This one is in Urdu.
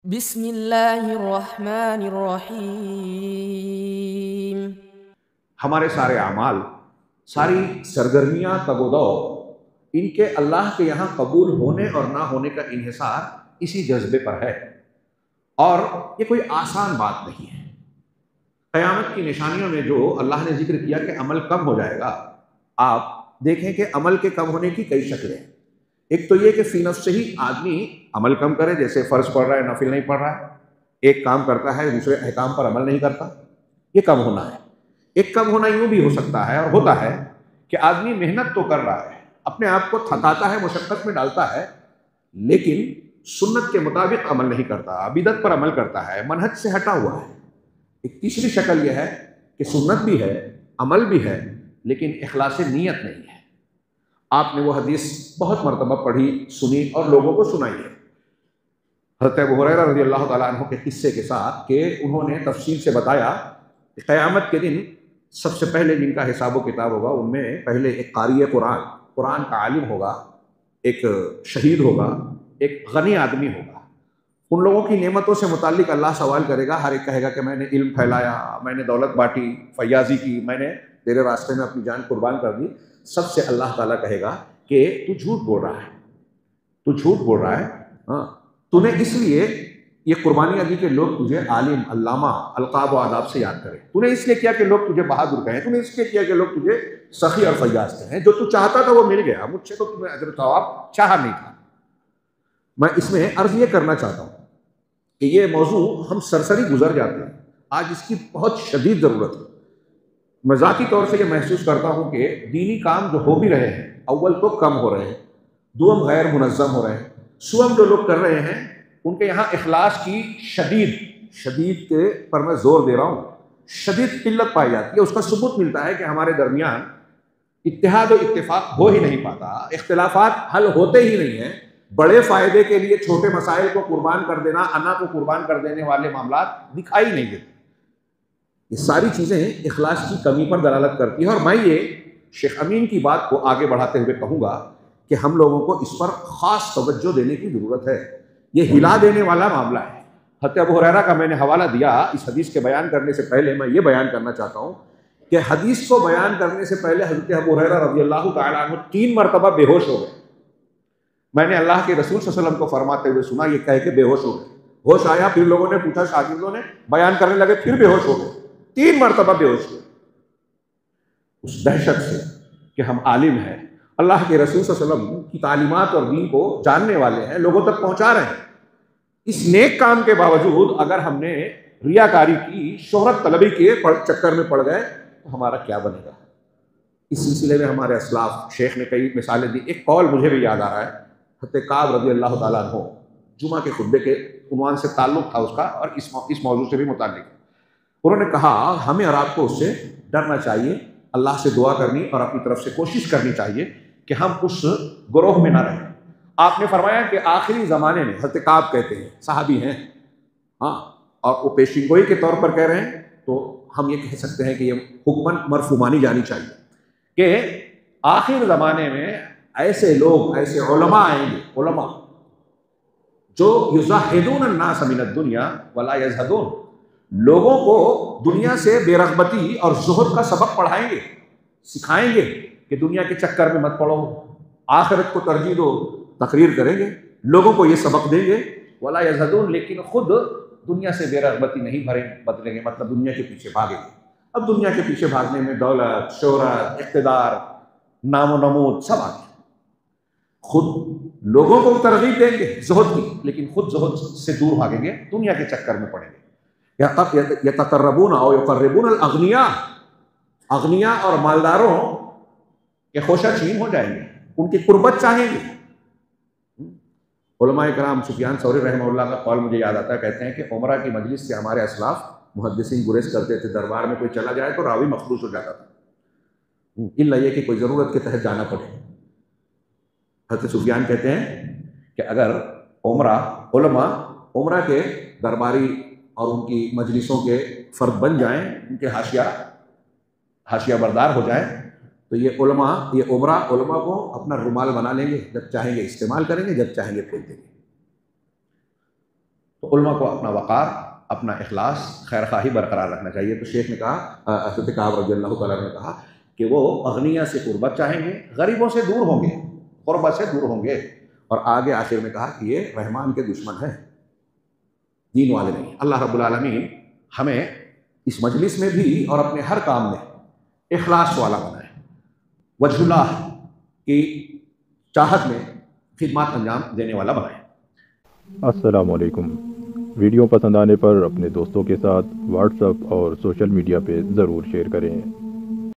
بسم اللہ الرحمن الرحیم۔ ہمارے سارے اعمال، ساری سرگرمیاں، تگ و دو، ان کے اللہ کے یہاں قبول ہونے اور نہ ہونے کا انحصار اسی جذبے پر ہے، اور یہ کوئی آسان بات نہیں ہے۔ قیامت کی نشانیوں میں جو اللہ نے ذکر کیا کہ عمل کم ہو جائے گا، آپ دیکھیں کہ عمل کے کم ہونے کی کئی شکلیں ہیں۔ ایک تو یہ کہ فی نفس سے ہی آدمی عمل کم کرے، جیسے فرض پڑھ رہا ہے، نفل نہیں پڑھ رہا ہے، ایک کام کرتا ہے دوسرے احکام پر عمل نہیں کرتا، یہ کم ہونا ہے۔ ایک کم ہونا یوں بھی ہو سکتا ہے اور ہوتا ہے کہ آدمی محنت تو کر رہا ہے، اپنے آپ کو تھکاتا ہے، مشقت میں ڈالتا ہے، لیکن سنت کے مطابق عمل نہیں کرتا، بدعت پر عمل کرتا ہے، منہج سے ہٹا ہوا ہے۔ ایک تیسری شکل یہ ہے کہ سنت بھی ہے، عمل بھی ہے، لیکن اخلاص نیت نہیں ہے۔ آپ نے وہ حدیث بہت مرتبہ پڑھی، سنی اور لوگوں کو سنائی ہے، حضرت ابو ہریرہ رضی اللہ تعالیٰ عنہ کے قصے کے ساتھ، کہ انہوں نے تفصیل سے بتایا کہ قیامت کے دن سب سے پہلے جن کا حساب و کتاب ہوگا، ان میں پہلے ایک قاری قرآن کا عالم ہوگا، ایک شہید ہوگا، ایک غنی آدمی ہوگا۔ ان لوگوں کی نعمتوں سے متعلق اللہ سوال کرے گا، ہر ایک کہے گا کہ میں نے علم پھیلایا، میں نے دولت بانٹی، فیاضی کی، میں نے تیرے راستے میں اپنی جان قربان کر دی۔ سب سے اللہ تعالیٰ کہے گا کہ تو جھوٹ بول رہا ہے، تو جھوٹ بول رہا ہے، ہاں، تو نے اس لیے یہ قربانیاں دی کہ لوگ تجھے عالم، علامہ، القاب و آداب سے یاد کریں، تو نے اس لیے کیا کہ لوگ تجھے بہادر کہیں، تو نے اس لیے کیا کہ لوگ تجھے سخی اور فیاض کہیں، جو تو چاہتا تھا وہ مل گیا، مجھ سے تو تمہیں اجر و ثواب چاہا نہیں تھا۔ میں اس میں عرض یہ کرنا چاہتا ہوں کہ یہ موضوع ہم سرسری گزر جاتے ہیں، آج اس کی بہت شدید ضرورت ہے۔ میں ذاتی طور سے یہ محسوس کرتا ہوں کہ دینی کام جو ہو بھی رہے ہیں، اول تو کم ہو رہے ہیں، دوم غیر منظم ہو رہے ہیں، سوم جو لوگ کر رہے ہیں ان کے یہاں اخلاص کی شدید کے پر میں زور دے رہا ہوں، شدید قلت پائی جاتی ہے۔ اس کا ثبوت ملتا ہے کہ ہمارے درمیان اتحاد و اتفاق ہو ہی نہیں پاتا، اختلافات حل ہوتے ہی نہیں ہیں، بڑے فائدے کے لیے چھوٹے مسائل کو قربان کر دینا، انا کو قربان کر دینے والے معاملات دکھائی نہیں دیتے۔ یہ ساری چیزیں اخلاص کی کمی پر دلالت کرتی ہیں، اور میں یہ شیخ امین کی بات کو آگے بڑھاتے ہوئے کہوں گا کہ ہم لوگوں کو اس پر خاص توجہ دینے کی ضرورت ہے۔ یہ ہلا دینے والا معاملہ ہے۔ حضرت ابو ہریرہ کا میں نے حوالہ دیا، اس حدیث کے بیان کرنے سے پہلے میں یہ بیان کرنا چاہتا ہوں کہ حدیث کو بیان کرنے سے پہلے حضرت ابو ہریرہ رضی اللہ تعالیٰ عنہ 3 مرتبہ بے ہوش ہو گئے۔ میں نے اللہ کے رسول صلی اللہ علیہ وسلم کو فرماتے ہوئے سنا، یہ کہہ کے بے ہوش ہو گئے۔ ہوش آیا، پھر لوگوں نے پوچھا، شاگردوں نے بیان کرنے لگے، پھر بے ہوش ہو گئے، 3 مرتبہ بے ہوش ہوئے۔ اس دہشت سے کہ ہم عالم ہیں، اللہ کے رسول صلی اللہ علیہ وسلم کی تعلیمات اور دین کو جاننے والے ہیں، لوگوں تک پہنچا رہے ہیں، اس نیک کام کے باوجود اگر ہم نے ریاکاری کی، شہرت طلبی کے چکر میں پڑ گئے تو ہمارا کیا بنے گا؟ اس سلسلے میں ہمارے اسلاف شیخ نے کئی مثالیں دی۔ ایک قول مجھے بھی یاد آ رہا ہے، حضرت کعب رضی اللہ تعالیٰ عنہ، جمعہ کے خطبے کے عنوان سے تعلق تھا اس کا، اور اس موضوع سے بھی متعلق۔ انہوں نے کہا ہمیں اور آپ کو اس سے ڈرنا چاہیے، اللہ سے دعا کرنی اور اپنی طرف سے کوشش کرنی چاہیے کہ ہم اس گروہ میں نہ رہیں۔ آپ نے فرمایا کہ آخری زمانے میں، حضرت کعب کہتے ہیں، صحابی ہیں، ہاں، اور وہ پیشین گوئی کے طور پر کہہ رہے ہیں، تو ہم یہ کہہ سکتے ہیں کہ یہ حکماً مرفوع مانی جانی چاہیے کہ آخر زمانے میں ایسے لوگ، ایسے علماء آئیں گے، علماء جو یزاہدون الناس من الدنیا ولا یزہدون، لوگوں کو دنیا سے بے رغبتی اور زہد کا سبق پڑھائیں گے، سکھائیں گے کہ دنیا کے چکر میں مت پڑو، آخرت کو ترجیح دو، تقریر کریں گے، لوگوں کو یہ سبق دیں گے، ولا یزہدون، لیکن خود دنیا سے بے رغبتی نہیں بدلیں گے، مطلب دنیا کے پیچھے بھاگیں گے۔ اب دنیا کے پیچھے بھاگنے میں دولت، شہرت، اقتدار، نام و نمود سب آ گئے، خود لوگوں کو ترغیب دیں گے زہد کی، لیکن خود زہد سے دور بھاگیں گے، دنیا کے چکر میں پڑیں گے۔ یتقربون او یقربون الاغنیاء، اغنیاء اور مالداروں کے خوشہ چین ہو جائیں گے، ان کی قربت چاہیں گے۔ علماء کرام، سفیان ثوری رحمہ اللہ کا قول مجھے یاد آتا ہے، کہتے ہیں کہ عمرہ کی مجلس سے ہمارے اسلاف محدثین گریز کرتے تھے، دربار میں کوئی چلا جائے تو راوی مخصوص ہو جاتا تھا، الا یہ کہ کوئی ضرورت کے تحت جانا پڑے۔ حضرت سفیان کہتے ہیں کہ اگر علماء عمرہ کے درباری اور ان کی مجلسوں کے فرد بن جائیں، ان کے حاشیہ بردار ہو جائیں، تو یہ عمرہ علماء کو اپنا رومال بنا لیں گے، جب چاہیں گے استعمال کریں گے، جب چاہیں گے پھینک دیں گے۔ تو علماء کو اپنا وقار، اپنا اخلاص، خیر خواہی برقرار رکھنا چاہیے۔ تو شیخ نے کہا، حضرت کعب رضی اللہ تعالیٰ نے کہا کہ وہ اغنیا سے قربت چاہیں گے، غریبوں سے دور ہوں گے، قربت سے دور ہوں گے، اور آگے آخر میں کہا کہ یہ رحمان کے دشمن ہیں، دین والے نہیں۔ اللہ رب العالمین ہمیں اس مجلس میں بھی اور اپنے ہر کام میں اخلاص والا بنائے، وجہ اللہ کی چاہت میں خدمات انجام دینے والا بنائے۔ السلام علیکم۔ ویڈیو پسند آنے پر اپنے دوستوں کے ساتھ واٹس ایپ اور سوشل میڈیا پہ ضرور شیئر کریں۔